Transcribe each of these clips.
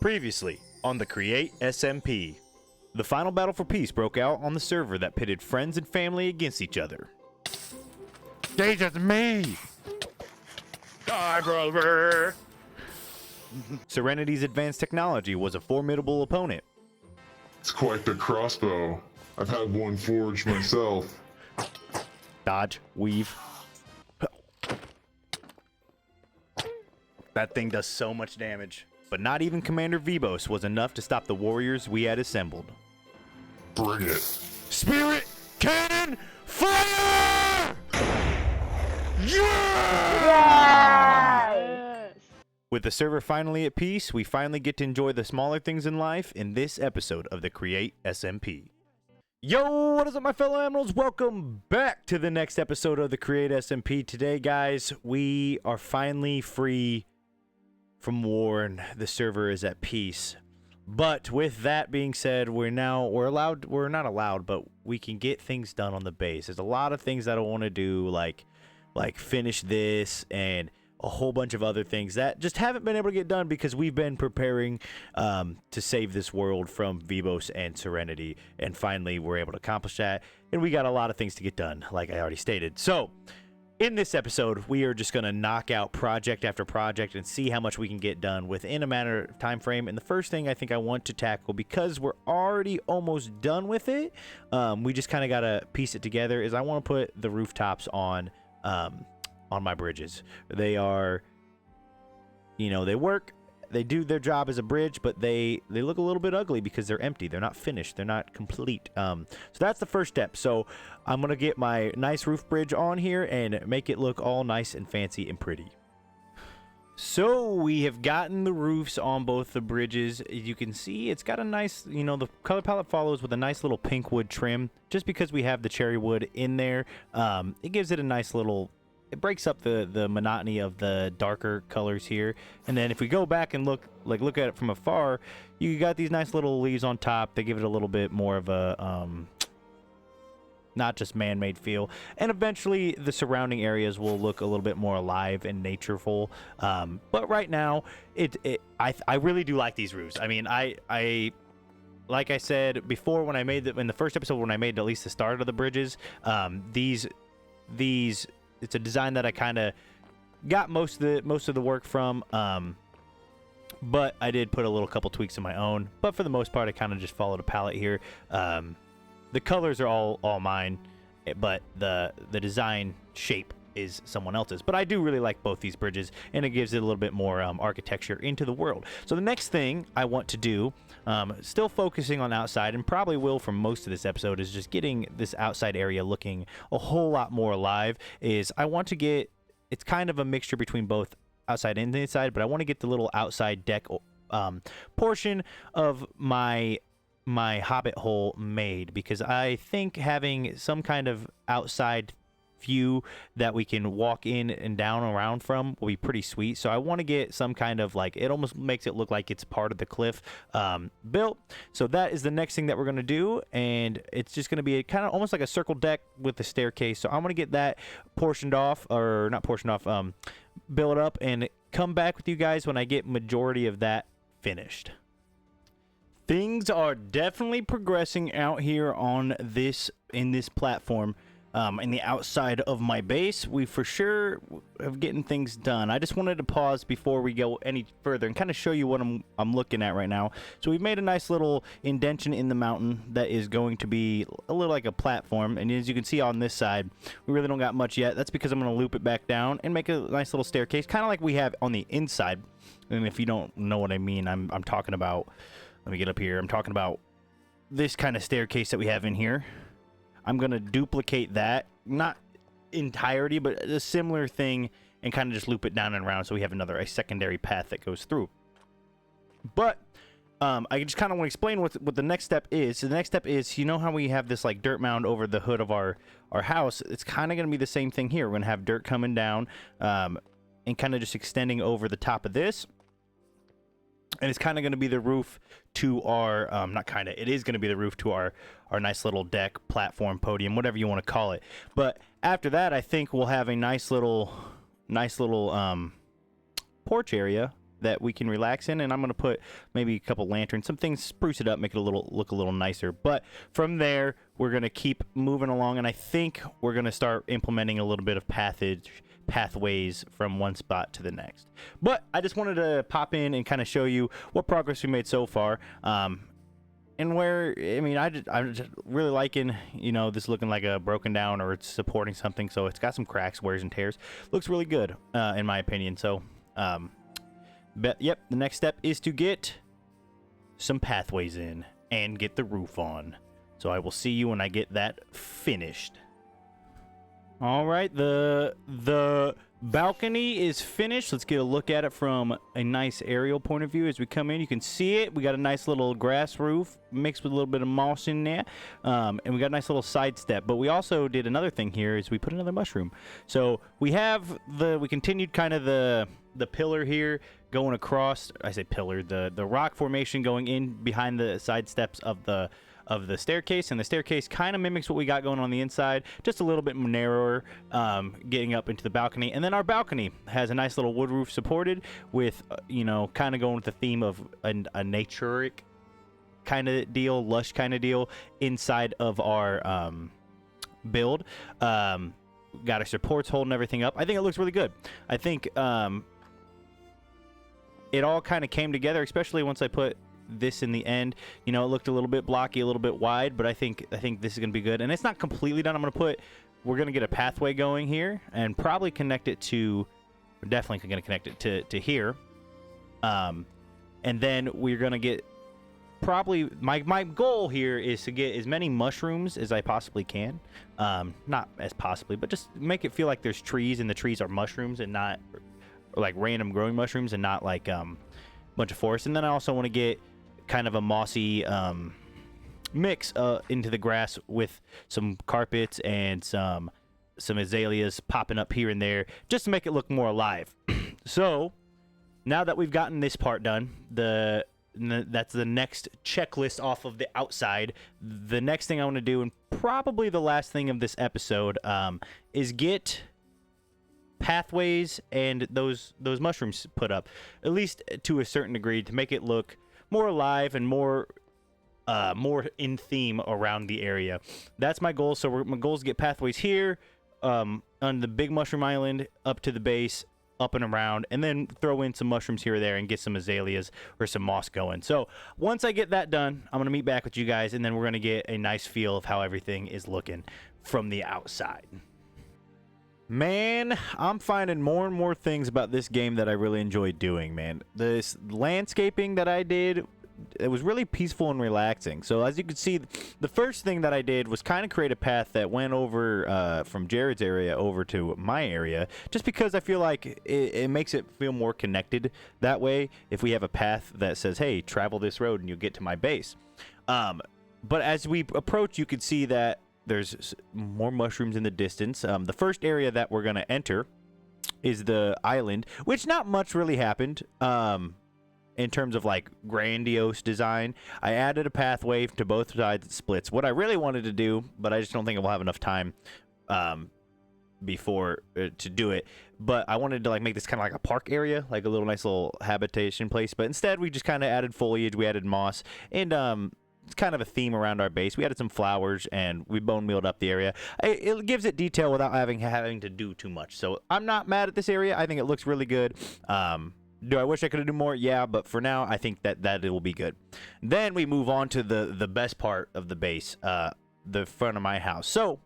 Previously on the Create SMP. The final battle for peace broke out on the server that pitted friends and family against each other. They just me! Die, brother! Serenity's advanced technology was a formidable opponent. It's quite the crossbow. I've had one forged myself. Dodge, weave. That thing does so much damage. But not even Commander Vibos was enough to stop the warriors we had assembled. Bring it. Spirit Cannon Fire! Yes! With the server finally at peace, we finally get to enjoy the smaller things in life in this episode of the Create SMP. Yo, what is up, my fellow animals? Welcome back to the next episode of the Create SMP. Today, guys, we are finally free from war and the server is at peace. But with that being said, we're not allowed, but we can get things done on the base. There's a lot of things that I want to do, like finish this and a whole bunch of other things that just haven't been able to get done because we've been preparing to save this world from Vibos and Serenity, and finally we're able to accomplish that, and we got a lot of things to get done, like I already stated. So in this episode, we are just going to knock out project after project and see how much we can get done within a matter of time frame. And the first thing I think I want to tackle, because we're already almost done with it, we just kind of got to piece it together, is I want to put the rooftops on my bridges. They are, they work. They do their job as a bridge, but they look a little bit ugly because they're empty. They're not finished. They're not complete. So that's the first step. So I'm going to get my nice roof bridge on here and make it look all nice and fancy and pretty. So we have gotten the roofs on both the bridges. As you can see, it's got a nice, the color palette follows with a nice little pink wood trim. Just because we have the cherry wood in there, it gives it a nice little... It breaks up the monotony of the darker colors here. And then if we go back and look at it from afar, you got these nice little leaves on top. They give it a little bit more of a not just man-made feel. And eventually the surrounding areas will look a little bit more alive and natureful. But right now, I really do like these roofs. I mean, I like I said before, when I made in the first episode, when I made at least the start of the bridges, these it's a design that I kind of got most of the work from, but I did put a couple tweaks of my own. But for the most part, I kind of just followed a palette here. The colors are all mine, but the design shape is someone else's. But I do really like both these bridges, and it gives it a little bit more architecture into the world. So the next thing I want to do, still focusing on outside, and probably will for most of this episode, is just getting this outside area looking a whole lot more alive. Is I want to get, it's kind of a mixture between both outside and inside, but I want to get the little outside deck portion of my hobbit hole made, because I think having some kind of outside view that we can walk in and down around from will be pretty sweet. So I want to get some kind of, it almost makes it look like it's part of the cliff built. So that is the next thing that we're going to do, and it's just going to be a kind of almost like a circle deck with the staircase. So I'm going to get that portioned off, or not portioned off, build it up, and come back with you guys when I get majority of that finished. Things are definitely progressing out here in this platform. In the outside of my base, we for sure have getting things done. I just wanted to pause before we go any further and kind of show you what I'm looking at right now. So we've made a nice little indention in the mountain that is going to be a little like a platform. And as you can see on this side, we really don't got much yet. That's because I'm going to loop it back down and make a nice little staircase, kind of like we have on the inside. And if you don't know what I mean, I'm talking about, let me get up here. I'm talking about this kind of staircase that we have in here. I'm going to duplicate that, not entirety, but a similar thing, and kind of just loop it down and around so we have a secondary path that goes through. But I just kind of want to explain what the next step is. So the next step is, how we have this dirt mound over the hood of our house? It's kind of going to be the same thing here. We're going to have dirt coming down and kind of just extending over the top of this. And it's kind of going to be the roof to our, it is going to be the roof to our nice little deck, platform, podium, whatever you want to call it. But after that, I think we'll have a nice little porch area that we can relax in, and I'm gonna put maybe a couple lanterns, some things, spruce it up, make it look a little nicer. But from there, we're gonna keep moving along, and I think we're gonna start implementing a little bit of pathways from one spot to the next. But I just wanted to pop in and kind of show you what progress we made so far. And where, I mean, I'm just really liking, you know, this looking like a broken down, or it's supporting something. So it's got some cracks, wears, and tears. Looks really good, in my opinion. So, but yep, the next step is to get some pathways in and get the roof on. So I will see you when I get that finished. All right, the balcony is finished. Let's get a look at it from a nice aerial point of view. As we come in, you can see it. We got a nice little grass roof mixed with a little bit of moss in there, and we got a nice little side step. But we also did another thing here, is we put another mushroom. So we have we continued kind of the pillar here going across. I say pillar, the rock formation going in behind the side steps of the staircase, and the staircase kind of mimics what we got going on the inside, just a little bit narrower, getting up into the balcony. And then our balcony has a nice little wood roof supported with, you know, kind of going with the theme of a naturic kind of deal, lush kind of deal inside of our build. Got our supports holding everything up. I think it looks really good. I think it all kind of came together, especially once I put this in the end. You know, it looked a little bit blocky, a little bit wide, but I think this is gonna be good. And it's not completely done. We're gonna get a pathway going here and probably connect it to, we're definitely gonna connect it to here. And then we're gonna get, probably my goal here is to get as many mushrooms as I possibly can. Not as possibly, but just make it feel like there's trees and the trees are mushrooms and not like random growing mushrooms, and not like bunch of forest. And then I also want to get kind of a mossy mix into the grass with some carpets and some azaleas popping up here and there, just to make it look more alive. So now that we've gotten this part done, that's the next checklist off of the outside. The next thing I want to do, and probably the last thing of this episode, is get pathways and those mushrooms put up, at least to a certain degree, to make it look more alive and more in theme around the area. That's my goal. So my goal is to get pathways here, on the big mushroom island, up to the base, up and around, and then throw in some mushrooms here or there and get some azaleas or some moss going. So once I get that done, I'm gonna meet back with you guys, and then we're gonna get a nice feel of how everything is looking from the outside. Man, I'm finding more and more things about this game that I really enjoy doing, man. This landscaping that I did, it was really peaceful and relaxing. So as you can see, the first thing that I did was kind of create a path that went over from Jared's area over to my area, just because I feel like it makes it feel more connected that way if we have a path that says, hey, travel this road and you'll get to my base. But as we approach, you can see that there's more mushrooms in the distance. The first area that we're going to enter is the island, which not much really happened in terms of like grandiose design. I added a pathway to both sides that splits. What I really wanted to do, but I just don't think we'll have enough time before to do it, but I wanted to like make this kind of like a park area, like a little nice little habitation place. But instead we just kind of added foliage, we added moss, and it's kind of a theme around our base. We added some flowers and we bone mealed up the area. It gives it detail without having to do too much. So I'm not mad at this area. I think it looks really good. Do I wish I could have done more? Yeah, but for now, I think that it will be good. Then we move on to the best part of the base, the front of my house. So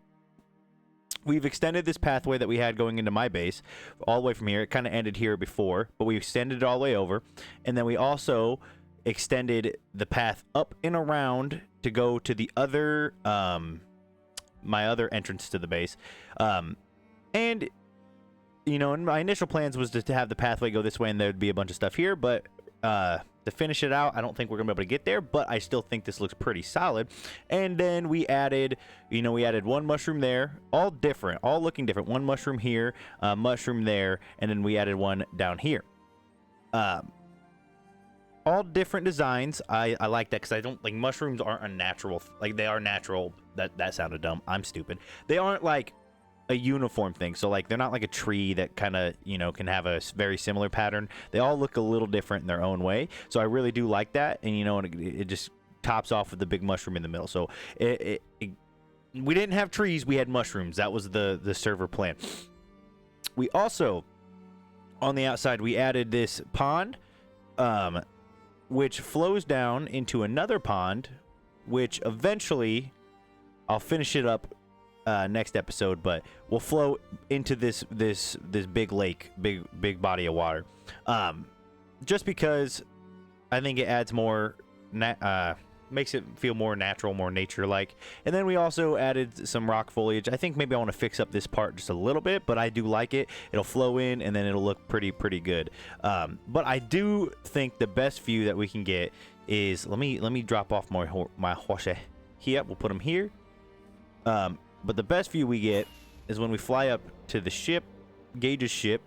we've extended this pathway that we had going into my base all the way from here. It kind of ended here before, but we extended it all the way over. And then we also extended the path up and around to go to the other my other entrance to the base, and you know, my initial plans was to have the pathway go this way and there'd be a bunch of stuff here, but to finish it out, I don't think we're gonna be able to get there, but I still think this looks pretty solid. And then we added, you know, one mushroom there, all different, all looking different. One mushroom here, mushroom there, and then we added one down here. All different designs. I like that because I don't like mushrooms aren't unnatural. Like they are natural. That sounded dumb. I'm stupid. They aren't like a uniform thing. So like they're not like a tree that kind of, you know, can have a very similar pattern. They all look a little different in their own way. So I really do like that. And, you know, it just tops off with the big mushroom in the middle. So we didn't have trees, we had mushrooms. That was the server plan. We also, on the outside, we added this pond, which flows down into another pond, which eventually I'll finish it up next episode, but will flow into this big lake, big body of water. Just because I think it adds more, makes it feel more natural, more nature-like. And then we also added some rock foliage. I think maybe I want to fix up this part just a little bit, but I do like it. It'll flow in, and then it'll look pretty good. But I do think the best view that we can get is, let me drop off my horse here. We'll put him here. But the best view we get is when we fly up to the ship, Gage's ship,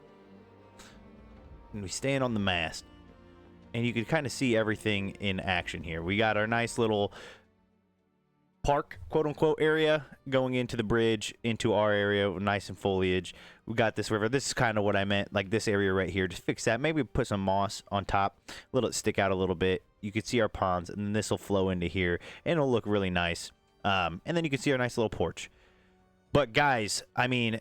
and we stand on the mast. And you can kind of see everything in action here. We got our nice little park, quote-unquote, area going into the bridge, into our area, nice and foliage. We got this river. This is kind of what I meant, like this area right here. Just fix that. Maybe put some moss on top, let it stick out a little bit. You can see our ponds, and then this will flow into here, and it'll look really nice. And then you can see our nice little porch. But guys, I mean,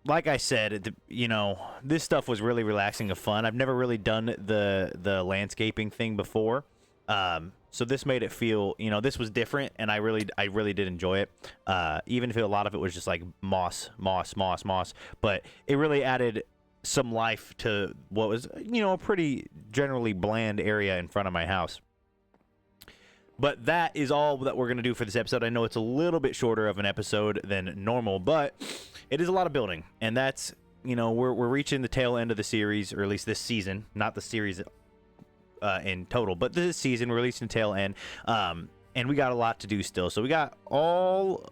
like I said, you know, this stuff was really relaxing and fun. I've never really done the landscaping thing before. So this made it feel, you know, this was different, and I really did enjoy it. Even if a lot of it was just like moss. But it really added some life to what was, you know, a pretty generally bland area in front of my house. But that is all that we're going to do for this episode. I know it's a little bit shorter of an episode than normal, but it is a lot of building. And that's, you know, we're reaching the tail end of the series, or at least this season. Not the series in total, but this season, we're releasing the tail end. And we got a lot to do still. So we got all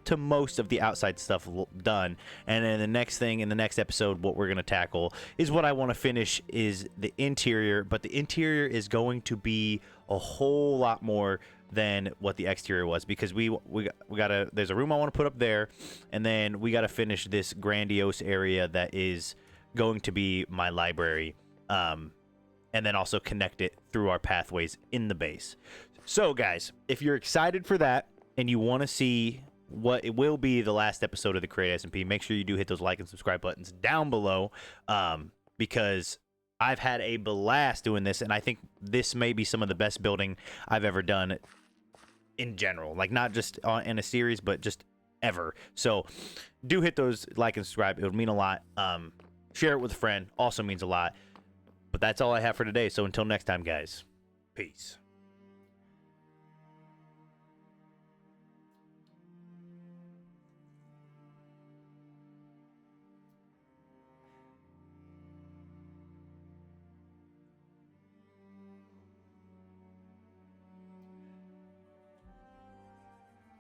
to most of the outside stuff done. And then the next thing in the next episode, what we're going to tackle is what I want to finish is the interior. But the interior is going to be a whole lot more than what the exterior was, because we gotta, there's a room I want to put up there, and then we got to finish this grandiose area that is going to be my library, and then also connect it through our pathways in the base. So guys, if you're excited for that and you want to see what it will be the last episode of the Create SMP, make sure you do hit those like and subscribe buttons down below, because I've had a blast doing this, and I think this may be some of the best building I've ever done in general. Like, not just in a series, but just ever. So do hit those like and subscribe. It would mean a lot. Share it with a friend. Also means a lot. But that's all I have for today. So until next time, guys. Peace.